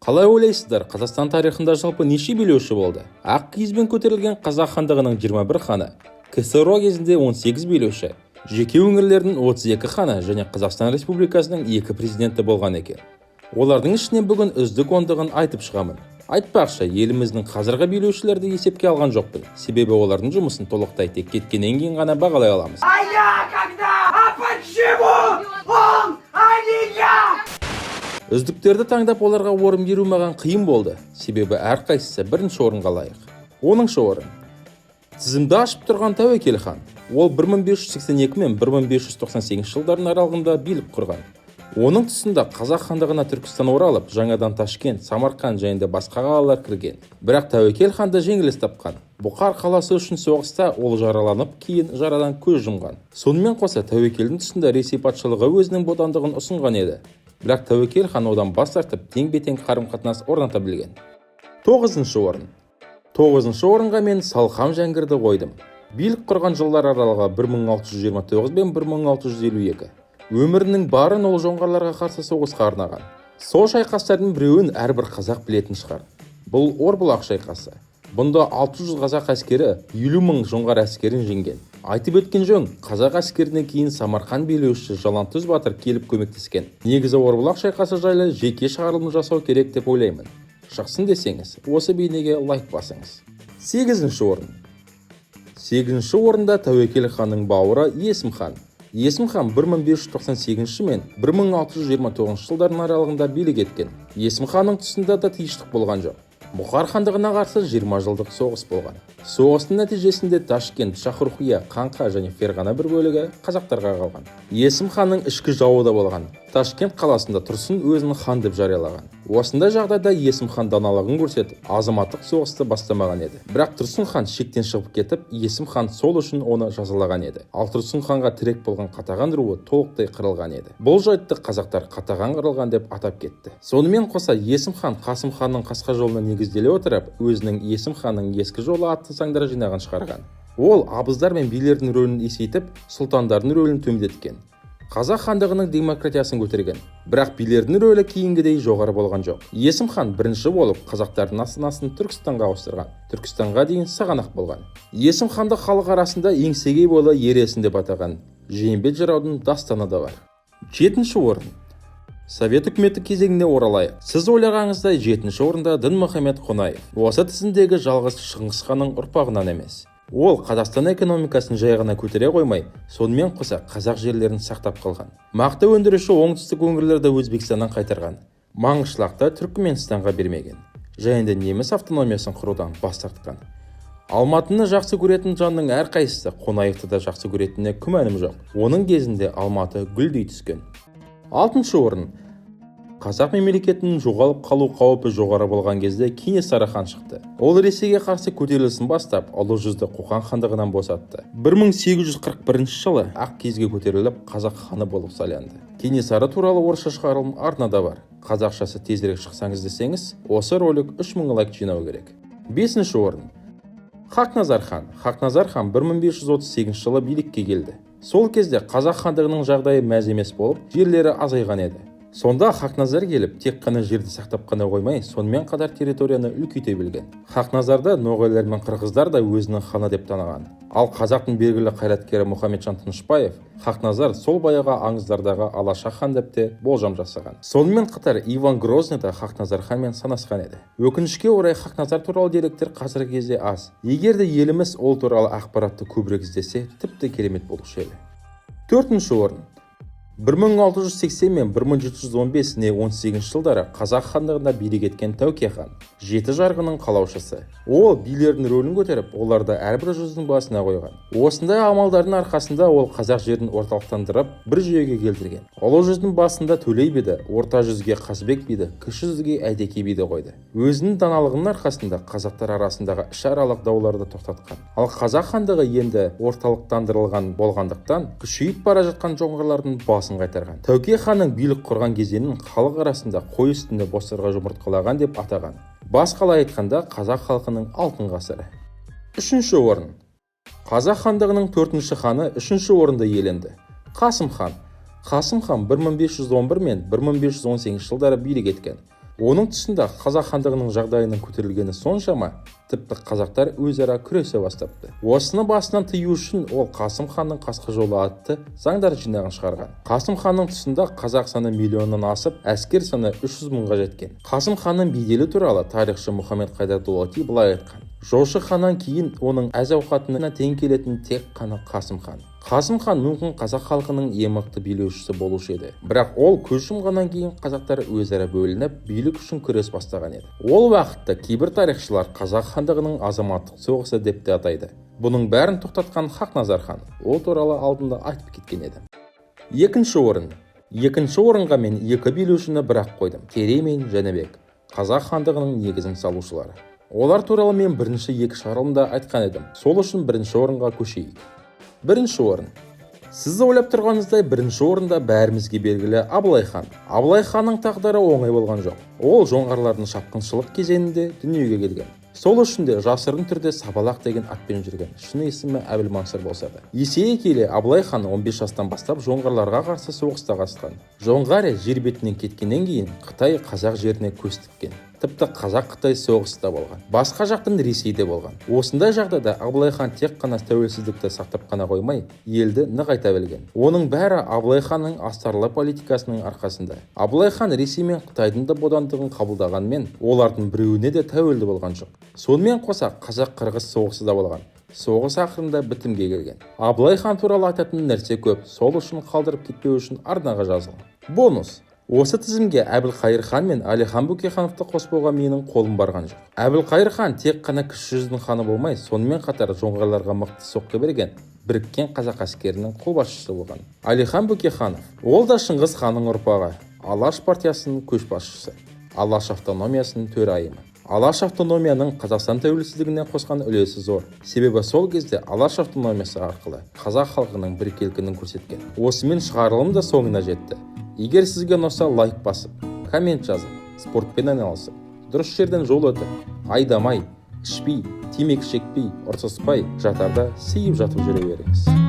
Қалай ойлайсыздар, Қазақстан тарихында жалпы неше билеуші болды? Ақ киізбен көтерілген қазақ хандығының 21 ханы, КСРО кезінде 18 билеуші, жеке өңірлердің 32 ханы және Қазақстан Республикасының 2 президенті болған екен. Олардың ішінен бүгін үздік ондығын айтып шығамын. Айтпақшы, еліміздің қазіргі билеушілерді есепке алған жоқпын. Себебі олардың жұмысын толықтай тек кеткеннен кейін ғана бағалай аламыз. Үздіктерді таңдап оларға орын беру маған қиын болды. Себебі әрқайсысы бірінші орынға лайық. 10-шы орын. Тізімді ашып тұрған Тәуекел хан. Ол 1582 мен 1598 жылдардың аралығында билік құрған. Оның тұсында қазақ хандығына Түркістан оралып, жаңадан Ташкент, Самарқан және басқа қалалар кірген. Бірақ Тәуекел ханды жеңіліс тапқан. Бұқар қаласы үшін соғыста ол жараланып, кейін жарадан көз жұмған. Сонымен қоса Тәуекелдің тұсында Ресей патшалығы өзінің бодандығын ұсынған еді. Бірақ Тәуекел хан одан бас тартып, тең-бетең қарым-қатынас орната білген. 9-шы орын. 9-шы орынға мен Салқам Жәңгірді қойдым. Билік құрған жылдар аралығы 1629 бен 1652. Өмірінің барын ол жоңғарларға қарсы соғысқа арнаған. Сол шайқастардың біреуін әрбір қазақ білетін шығар. Бұл Орбұлақ шайқасы. Бұнда 600 қазақ әскері 50 мың жоңғар әскерін жеңген. Айтып өткен жөн, қазақ әскерінен кейін Самарқан билеушісі Жалаңтөс батыр келіп көмектескен. Негізі Орбұлақ шайқасы жайлы жеке шығарылым жасау керек деп ойлаймын. Шықсын десеңіз, осы бейнеге лайк басыңыз. 8-ші орын. 8-ші орында Тәуекел ханның бауыры Есім хан. Есім хан 1598 мен 1629 жылдардың аралығында билік еткен. Есім ханның тұсында да тиіштік болған жоқ. Бұқар хандығына қарсы 20 жылдық соғыс болған. Соғыстың нәтижесінде Ташкент, Шахрухия, Қаңқа және Ферғана бір бөлігі қазақтарға қалған. Есім ханның ішкі жауы да болған. Ташкент қаласында Тұрсын өзін хан деп жариялаған. Осындай жағдайда Есім хан даналығын көрсетіп, азаматтық соғысты бастамаған еді. Бірақ Тұрсын хан шектен шығып кетіп, Есім хан сол үшін оны жазалаған еді. Ал Тұрсын ханға тірек болған Қатаған руы толықтай қырылған еді. Бұл жайтты қазақтар Қатаған қырылған деп атап кетті. Сонымен қоса Есім хан Қасым ханның қасқа жолына негізделе отырып, өзінің Есім ханның ескі жолы атты заңдар жинағын шығарған. Ол абыздар мен билердің рөлін есейтіп, сұлтандардың рөлін төмендеткен. Қазақ хандығының демократиясын көтерген. Бірақ билердің рөлі кейінгідей жоғары болған жоқ. Есім хан бірінші болып қазақтардың астанасын Түркістанға ауыстырған. Түркістанға дейін сағанақ болған. Есім ханды халық арасында еңсегей бойлы ересін деп атаған. Жиенбет жыраудың дастаны да бар. 7-ші орын. Совет үкіметі кезеңіне оралайық. Сіз ойлағаныңыздай 7-ші орында Дінмұхамед Қонаев. Осы тізімдегі жалғыз Шыңғыс ханның ұрпағынан емес. Ол Қазақстан экономикасын жай ғана көтере қоймай, сонымен қоса қазақ жерлерін сақтап қалған. Мақта өндіруші оңтүстік өңірлерді Өзбекстаннан қайтарған. Маңғышлақты Түркменстанға бермеген. Және де неміс автономиясын құрудан бас тартқан. Алматыны жақсы көретін жанның әрқайсысы Қонаевты да жақсы көретініне күмәнім жоқ. Оның кезінде Алматы гүлдей түскен. 6-шы орын. Қазақ мемлекетінің жоғалып қалу қаупі жоғары болған кезде Кенесары хан шықты. Ол Ресейге қарсы көтерілісін бастап, Ұлы жүзді Қоқан хандығынан босатты. 1841 жылы ақ киізге көтеріліп, қазақ ханы болып сайланды. Кенесары туралы орысша шығарылым арнада бар. Қазақшасы тезірек шықсаңыз десеңіз, осы ролик 3000 лайк жинау керек. 5-ші орын. Хақназар хан. Хақназар хан 1538 жылы билікке келді. Сол кезде қазақ хандығының жағдайы мәз емес болып, жерлері азайған еді. Сонда Хақназар келіп, тек қана жерді сақтап қана қоймай, сонымен қатар территорияны үлкейте білген. Хақназарды ноғайлар мен қырғыздар да өзінің ханы деп таныған. Ал қазақтың белгілі қайраткері Мұхамеджан Тынышпаев Хақназар сол баяғы аңыздардағы Алаша хан деп те болжам жасаған. Сонымен қатар Иван Грозный да Хақназар ханмен санасқан еді. Өкінішке орай Хақназар туралы деректер қазіргі кезде аз. Егер де еліміз ол туралы ақпаратты көбірек іздесе, тіпті керемет болушы еді. 4-ші орын. 1680 мен 1715 не 18 жылдары қазақ хандығында билік еткен Тәуке хан, жеті жарғының қалаушысы. Ол билердің рөлін көтеріп, оларды әрбір жүздің басына қойған. Осындай амалдардың арқасында ол қазақ жерін орталықтандырып, бір жүйеге келтірген. Ұлы жүздің басында Төлей биді, орта жүзге Қазбек биді, кіші жүзге Әйтеке биді қойды. Өзінің даналығының арқасында қазақтар арасындағы ішаралық дауларды тоқтатқан. Ал қазақ хандығы енді орталықтандырылған болғандықтан, күшейіп бара жатқан жоңғарлардың басын қайтарған. Тәуке ханның билік құрған кезеңін халық арасында қой үстінде бозторға жұмыртқалаған деп атаған. Басқалай айтқанда қазақ халқының алтын ғасыры. 3-ші орын. Қазақ хандығының 4-ші ханы 3-ші орынды иеленді. Қасым хан. Қасым хан 1511 мен 1518 жылдары билік еткен. Оның тұсында қазақ хандығының жағдайының көтерілгені соншама, тіпті қазақтар өзара күресе бастапты. Осыны басынан тыю үшін ол Қасым ханның қасқа жолы атты заңдар жинағын шығарған. Қасым ханның тұсында қазақ саны миллионнан асып, әскер саны 300 мыңға жеткен. Қасым ханның беделі туралы тарихшы Мұхаммед Қайдар Дулати былай айтқан: жошы ханнан кейін оның әз-ауқатына тең келетін тек қана Қасым хан. Қасым хан мүмкін қазақ халқының ең мықты билеушісі болушы еді. Бірақ ол көз жұмғаннан кейін қазақтар өзара бөлініп, билік үшін күрес бастаған еді. Ол уақытта кейбір тарихшылар қазақ хандығының азаматтық соғысы деп те атайды. Бұның бәрін тоқтатқан Хақназар хан. Ол туралы алдында айтып кеткен едім. Екінші орын. Екінші орынға мен екі билеушіні бірақ қойдым: Керей мен Жәнібек, қазақ хандығының негізін салушылары. Олар туралы мен бірінші екі шығарылымда айтқан едім. Сол үшін бірінші орынға көшейік. Бірінші орын. Сіз ойлап тұрғаныңыздай бірінші орында бәрімізге белгілі Абылай хан. Абылай ханның тағдыры оңай болған жоқ. Ол жоңғарлардың шапқыншылық кезеңінде дүниеге келген. Сол үшін де жасырын түрде Сабалақ деген атпен жүрген. Шын есімі Әбілмансыр болса да. Есейе келе Абылай хан 15 жастан бастап жоңғарларға қарсы соғыста қатысқан. Жоңғар жер бетінен кеткеннен кейін Қытай қазақ жеріне көз тіккен. Тіпті Қазақ-Қытай соғысы да болған. Басқа жақтан Ресейде болған. Осындай жағдайда Абылай хан тек қана тәуелсіздікті сақтап қана қоймай, елді нығайта білген. Оның бәрі Абылай ханның астарлы политикасының арқасында. Абылай хан Ресей мен Қытайдың да бодандығын қабылдағанмен, олардың біреуіне де тәуелді болған жоқ. Сонымен қоса Қазақ-Қырғыз соғысы да болған. Соғыс ақырында бітімге келген. Абылай хан туралы айтатын нәрсе көп. Сол үшін қалдырып кетпеу үшін арнаға жазылған. Бонус. Осы тізімге Әбілқайыр хан мен Әлихан Бөкейхановты қоспауға менің қолым барған жоқ. Әбілқайыр хан тек қана кіші жүздің ханы болмай, сонымен қатар жоңғарларға мықты соққы берген біріккен қазақ әскерінің қолбасшысы болған. Әлихан Бөкейханов, ол да Шыңғыс ханның ұрпағы, Алаш партиясының көшбасшысы, Алаш автономиясының төрайымы. Алаш автономияның Қазақстан тәуелсіздігіне қосқан үлесі зор. Себебі сол кезде Алаш автономиясы арқылы қазақ халқының біркелкінің көрсеткен. Осымен шығарылым да соңына жетті. Егер сізге ұнаса, лайк басып, коммент жазып, спортпен айналысып, дұрыс жерден жол өтіп, айдамай, ішпей, темекі шекпей, ұрсыспай, жатарда сейіп жатып жүре беріңіз.